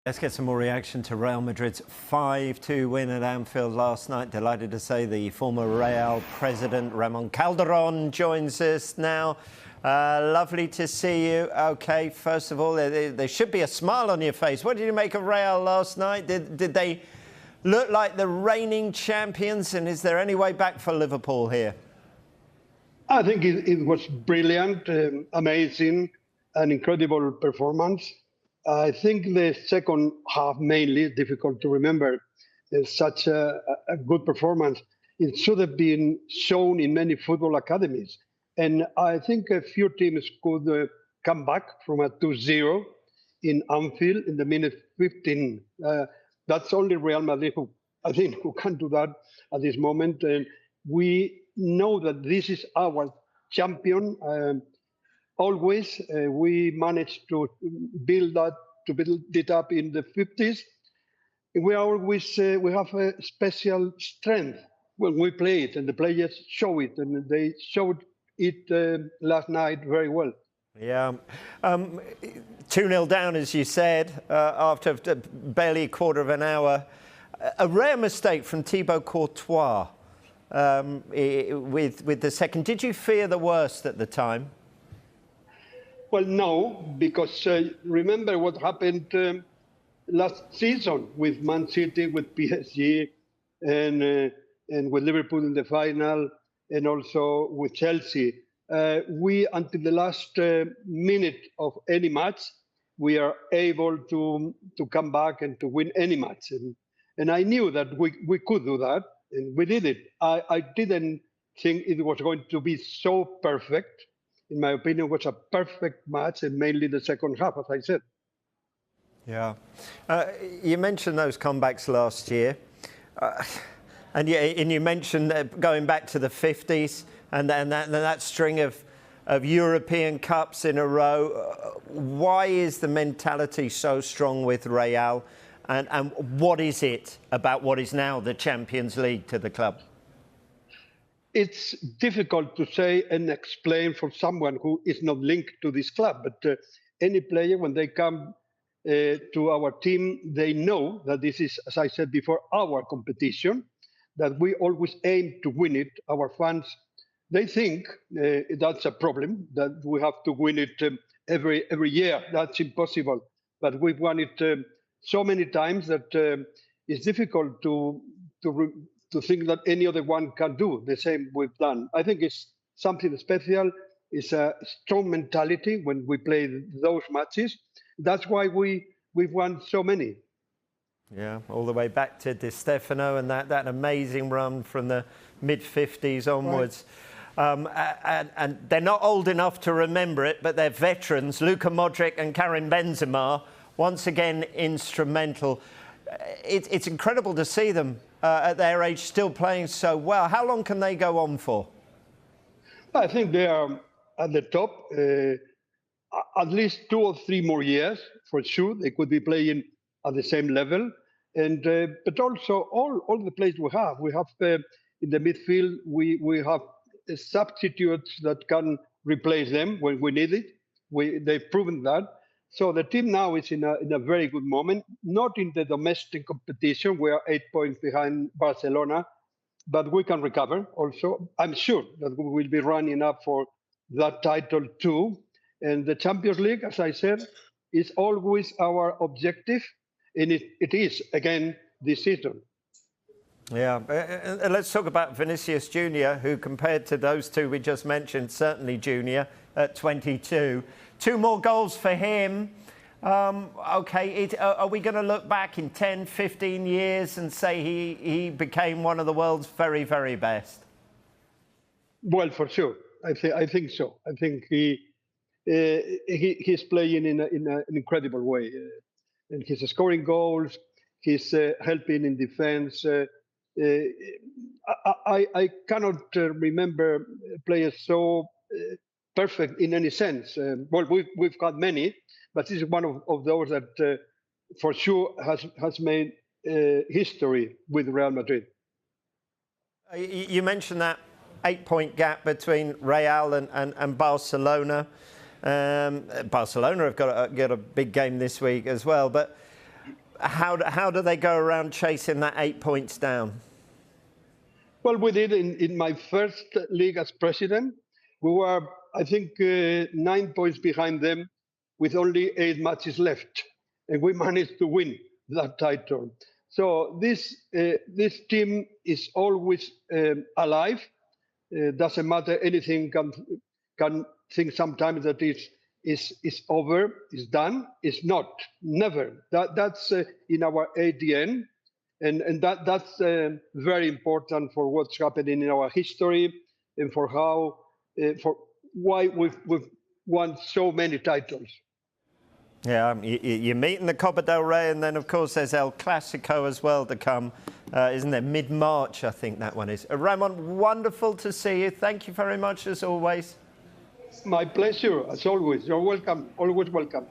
Let's get some more reaction to Real Madrid's 5-2 win at Anfield last night. Delighted to say the former Real president, Ramon Calderon, joins us now. Lovely to see you. OK, first of all, there should be a smile on your face. What did you make of Real last night? Did they look like the reigning champions? And is there any way back for Liverpool here? I think it was brilliant, amazing, an incredible performance. I think the second half mainly, difficult to remember, is such a good performance. It should have been shown in many football academies. And I think a few teams could come back from a 2-0 in Anfield in the minute 15. That's only Real Madrid who can do that at this moment. And we know that this is our champion. Always we managed to build it up in the 50s. We have a special strength when we play it, and the players show it, and they showed it last night very well. Yeah, 2-0 down, as you said, after barely a quarter of an hour. A rare mistake from Thibaut Courtois with the second. Did you fear the worst at the time? Well, no, because remember what happened last season with Man City, with PSG, and with Liverpool in the final, and also with Chelsea. We, until the last minute of any match, we are able to come back and to win any match. And I knew that we could do that, and we did it. I didn't think it was going to be so perfect. In my opinion, it was a perfect match, and mainly the second half, as I said. Yeah. You mentioned those comebacks last year. And you mentioned going back to the 50s and that string of European Cups in a row. Why is the mentality so strong with Real? And what is it about what is now the Champions League to the club? It's difficult to say and explain for someone who is not linked to this club. But any player, when they come to our team, they know that this is, as I said before, our competition, that we always aim to win it. Our fans, they think that's a problem, that we have to win it every year. That's impossible. But we've won it so many times that it's difficult to think that any other one can do the same we've done. I think it's something special. It's a strong mentality when we play those matches. That's why we've won so many. Yeah, all the way back to Di Stefano and that amazing run from the mid-50s onwards. Right. And they're not old enough to remember it, but they're veterans. Luka Modric and Karim Benzema, once again, instrumental. It's incredible to see them at their age still playing so well. How long can they go on for? I think they are at the top. At least 2 or 3 more years, for sure. They could be playing at the same level. And but also all the players we have in the midfield, we have substitutes that can replace them when we need it. They've proven that. So the team now is in a very good moment, not in the domestic competition. We are 8 points behind Barcelona, but we can recover also. I'm sure that we will be running up for that title too. And the Champions League, as I said, is always our objective. And it is, again, this season. Yeah, and let's talk about Vinicius Jr, who compared to those two we just mentioned, certainly Junior at 22. 2 more goals for him. OK, are we going to look back in 10, 15 years and say he became one of the world's very, very best? Well, for sure. I think so. I think he's playing in an incredible way. And he's scoring goals. He's helping in defense. I cannot remember players so perfect in any sense. Well, we've got many, but this is one of those that for sure has made history with Real Madrid. You mentioned that 8-point gap between Real and Barcelona. Barcelona have got a big game this week as well. But How do they go around chasing that 8 points down? Well, we did in my first league as president. We were, I think, 9 points behind them with only 8 matches left. And we managed to win that title. So this team is always alive. Doesn't matter, anything can think sometimes that is over, is done. It's not, never. That's in our ADN. And that's very important for what's happening in our history and for why we've won so many titles. Yeah, you're meeting the Copa del Rey, and then of course there's El Clasico as well to come, isn't there? Mid-March, I think that one is. Ramon, wonderful to see you. Thank you very much as always. My pleasure, as always. You're welcome. Always welcome.